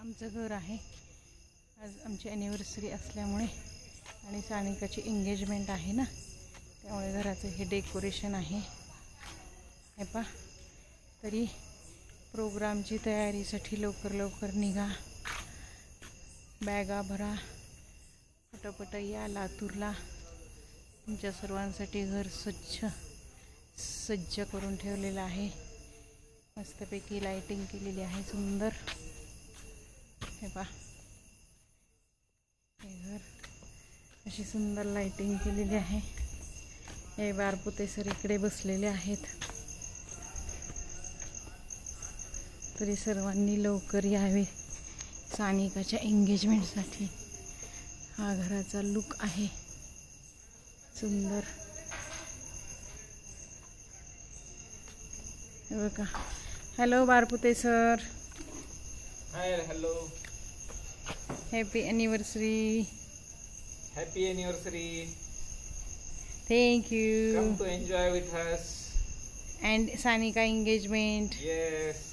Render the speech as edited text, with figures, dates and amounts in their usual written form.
आमचं घर आहे। आज आमची ॲनिव्हर्सरी असल्यामुळे आणि सानिकाची एंगेजमेंट आहे ना, त्यामुळे घराचं हे डेकोरेशन आहे। हे पा तरी प्रोग्रामची तयारीसाठी लवकर लवकर निघा, बॅगा भरा, पटपट या लातूरला। तुमच्या सर्वांसाठी घर स्वच्छ सज्ज करून ठेवलेलं आहे। मस्तपैकी लाइटिंग केलेली आहे सुंदर। हे पा हे घर अशी सुंदर लाइटिंग केलेली आहे। हे बारपुते सर इकडे बसलेले आहेत। तरी सर्वांनी लवकर यावे सानिकाच्या एंगेजमेंटसाठी। हा घराचा लुक आहे सुंदर। हे बघा। Hello Barpute sir. Hi, hello, happy anniversary. Happy anniversary. Thank you. Come to enjoy with us and Sanika engagement. Yes.